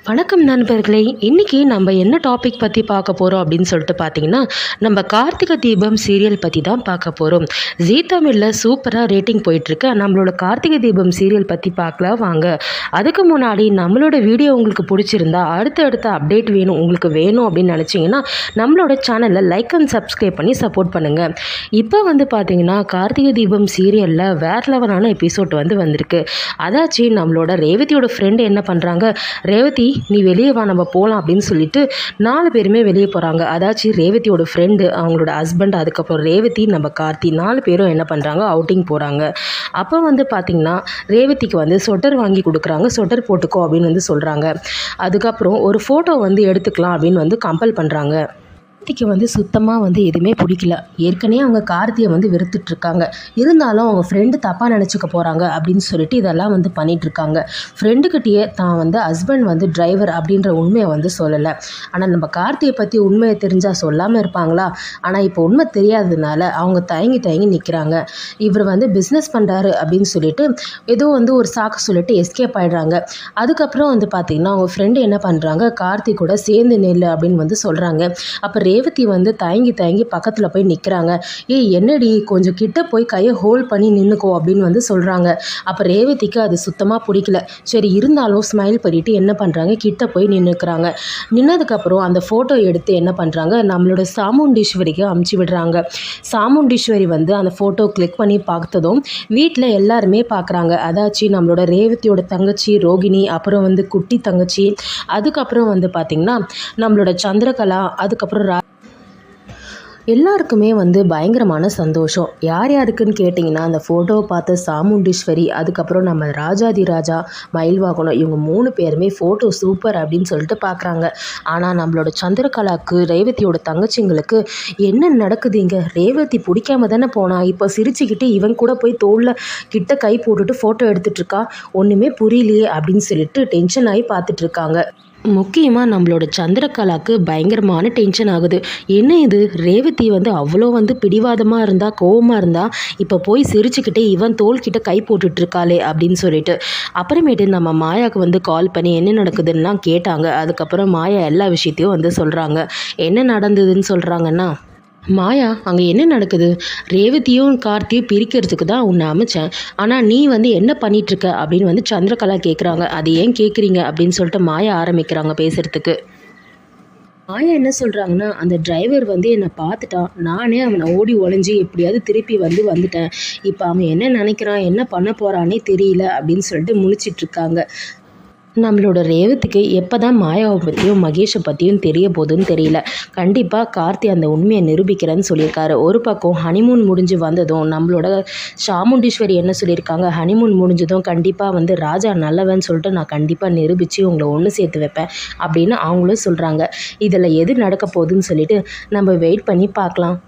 வணக்கம் நண்பர்களே. இன்றைக்கி நம்ம என்ன டாபிக் பற்றி பார்க்க போகிறோம் அப்படின்னு சொல்லிட்டு பார்த்தீங்கன்னா, நம்ம கார்த்திகை தீபம் சீரியல் பற்றி தான் பார்க்க போகிறோம். ஜீ தமிழில் சூப்பராக ரேட்டிங் போயிட்டுருக்கு. நம்மளோட கார்த்திகை தீபம் சீரியல் பற்றி பார்க்கலாம் வாங்க. அதுக்கு முன்னாடி நம்மளோட வீடியோ உங்களுக்கு பிடிச்சிருந்தா அடுத்த அப்டேட் உங்களுக்கு வேணும் அப்படின்னு நினச்சிங்கன்னா நம்மளோட சேனலை லைக் அண்ட் சப்ஸ்கிரைப் பண்ணி சப்போர்ட் பண்ணுங்கள். இப்போ பார்த்தீங்கன்னா கார்த்திகை தீபம் சீரியலில் வேறு லெவலான எபிசோட் வந்திருக்கு. அதாச்சு நம்மளோட ரேவதியோட ஃப்ரெண்டு என்ன பண்ணுறாங்க, ரேவதி நீ வெளியே வா நம்ம போகலாம் அப்படின்னு சொல்லிட்டு 4 பேருமே வெளியே போகிறாங்க. அதாச்சும் ரேவதியோட ஃப்ரெண்டு, அவங்களோட ஹஸ்பண்ட், அதுக்கப்புறம் ரேவதி, நம்ம கார்த்தி 4 பேரும் என்ன பண்ணுறாங்க, அவுட்டிங் போகிறாங்க. அப்போ பார்த்திங்கன்னா ரேவதிக்கு ஸ்வெட்டர் வாங்கி கொடுக்குறாங்க. ஸ்வெட்டர் போட்டுக்கோ அப்படின்னு சொல்கிறாங்க. அதுக்கப்புறம் ஒரு ஃபோட்டோ எடுத்துக்கலாம் அப்படின்னு கம்பல் பண்ணுறாங்க. கார்த்திக்கு சுத்தமாக எதுவுமே பிடிக்கல. ஏற்கனவே அவங்க கார்த்தியை வெறுத்துட்ருக்காங்க. இருந்தாலும் அவங்க ஃப்ரெண்டு தப்பாக நினச்சிக்க போகிறாங்க அப்படின்னு சொல்லிட்டு இதெல்லாம் பண்ணிகிட்ருக்காங்க. ஃப்ரெண்டுக்கிட்டேயே தான் ஹஸ்பண்ட் டிரைவர் அப்படின்ற உண்மையை சொல்லலை. ஆனால் நம்ம கார்த்தியை பற்றி உண்மையை தெரிஞ்சால் சொல்லாமல் இருப்பாங்களா? ஆனால் இப்போ உண்மை தெரியாததுனால அவங்க தயங்கி நிற்கிறாங்க. இவர் பிஸ்னஸ் பண்ணுறாரு அப்படின்னு சொல்லிட்டு ஏதோ ஒரு சாக்கு சொல்லிட்டு எஸ்கேப் ஆகிடுறாங்க. அதுக்கப்புறம் பார்த்திங்கன்னா அவங்க ஃப்ரெண்டு என்ன பண்ணுறாங்க, கார்த்தி கூட சேர்ந்து நெல் அப்படின்னு சொல்கிறாங்க. அப்போ ரேவதி தயங்கி பக்கத்தில் போய் நிற்கிறாங்க. என்னடி கொஞ்சம் கிட்ட போய் கையை ஹோல்ட் பண்ணி நின்றுக்கோ அப்படின்னு சொல்கிறாங்க. அப்போ ரேவதிக்கு அது சுத்தமாக பிடிக்கல. சரி இருந்தாலும் ஸ்மைல் பண்ணிட்டு என்ன பண்ணுறாங்க, கிட்ட போய் நின்றுக்கிறாங்க. நின்னதுக்கப்புறம் அந்த ஃபோட்டோ எடுத்து என்ன பண்ணுறாங்க, நம்மளோட சாமுண்டீஸ்வரிக்கு அமுச்சு விடுறாங்க. சாமுண்டீஸ்வரி அந்த ஃபோட்டோ கிளிக் பண்ணி பார்த்ததும் வீட்டில் எல்லாருமே பார்க்குறாங்க. அதாச்சு நம்மளோட ரேவதியோட தங்கச்சி ரோகிணி, அப்புறம் குட்டி தங்கச்சி, அதுக்கப்புறம் பார்த்திங்கன்னா நம்மளோட சந்திரகலா, அதுக்கப்புறம் எல்லாருக்குமே பயங்கரமான சந்தோஷம். யாருக்குன்னு கேட்டிங்கன்னா அந்த ஃபோட்டோவை பார்த்த சாமுண்டீஸ்வரி, அதுக்கப்புறம் நம்ம ராஜாதி ராஜா, மயில்வாகனம், இவங்க 3 பேருமே ஃபோட்டோ சூப்பர் அப்படின்னு சொல்லிட்டு பார்க்குறாங்க. ஆனால் நம்மளோட சந்திரகலாவுக்கு, ரேவதியோட தங்கச்சிங்களுக்கு என்ன நடக்குதுங்க, ரேவதி பிடிக்காம தானே போனா, இப்போ சிரிச்சுக்கிட்டு இவன் கூட போய் தோளில் கிட்ட கை போட்டுட்டு ஃபோட்டோ எடுத்துகிட்ருக்கா, ஒன்றுமே புரியலையே அப்படின்னு சொல்லிட்டு டென்ஷன் ஆகி பார்த்துட்ருக்காங்க. முக்கியமாக நம்மளோட சந்திரகலாவுக்கு பயங்கரமான டென்ஷன் ஆகுது. என்ன இது, ரேவதி அவ்வளோ பிடிவாதமாக இருந்தால், கோவமாக இருந்தால், இப்போ போய் சிரிச்சுக்கிட்டே இவன் தோள்கிட்ட கை போட்டுட்ருக்காளே அப்படின்னு சொல்லிட்டு. அப்புறமேட்டு நம்ம மாயாவுக்கு கால் பண்ணி என்ன நடக்குதுன்னா கேட்டாங்க. அதுக்கப்புறம் மாயா எல்லா விஷயத்தையும் சொல்கிறாங்க. என்ன நடந்ததுன்னு சொல்கிறாங்கன்னா, மாயா அங்கே என்ன நடக்குது, ரேவதியும் கார்த்தியும் பிரிக்கிறதுக்கு தான் உன்னை அமைச்சேன். ஆனால் நீ என்ன பண்ணிகிட்ருக்க அப்படின்னு சந்திரகலா கேட்குறாங்க. அது ஏன் கேட்குறீங்க அப்படின்னு சொல்லிட்டு மாயா ஆரம்பிக்கிறாங்க பேசுகிறதுக்கு. மாயா என்ன சொல்கிறாங்கன்னா, அந்த டிரைவர் என்னை பார்த்துட்டான், நானே அவனை ஓடி ஒளிஞ்சு எப்படியாவது திருப்பி வந்துட்டேன். இப்போ அவன் என்ன நினைக்கிறான், என்ன பண்ண போகிறானே தெரியல அப்படின்னு சொல்லிட்டு முழிச்சிட்ருக்காங்க. நம்மளோட ரேவதிக்கு எப்போ தான் மாயாவை பற்றியும் மகேஷை பற்றியும் தெரிய போகுதுன்னு தெரியல. கண்டிப்பாக கார்த்தி அந்த உண்மையை நிரூபிக்கிறேன்னு சொல்லியிருக்காரு. ஒரு பக்கம் ஹனிமூன் முடிஞ்சு வந்ததும் நம்மளோட சாமுண்டீஸ்வரி என்ன சொல்லியிருக்காங்க, ஹனிமூன் முடிஞ்சதும் கண்டிப்பாக ராஜா நல்லவன்னு சொல்லிட்டு நான் கண்டிப்பாக நிரூபித்து உங்களை ஒன்று சேர்த்து வைப்பேன் அப்படின்னு அவங்களும் சொல்கிறாங்க. இதில் எது நடக்க போகுதுன்னு சொல்லிட்டு நம்ம வெயிட் பண்ணி பார்க்கலாம்.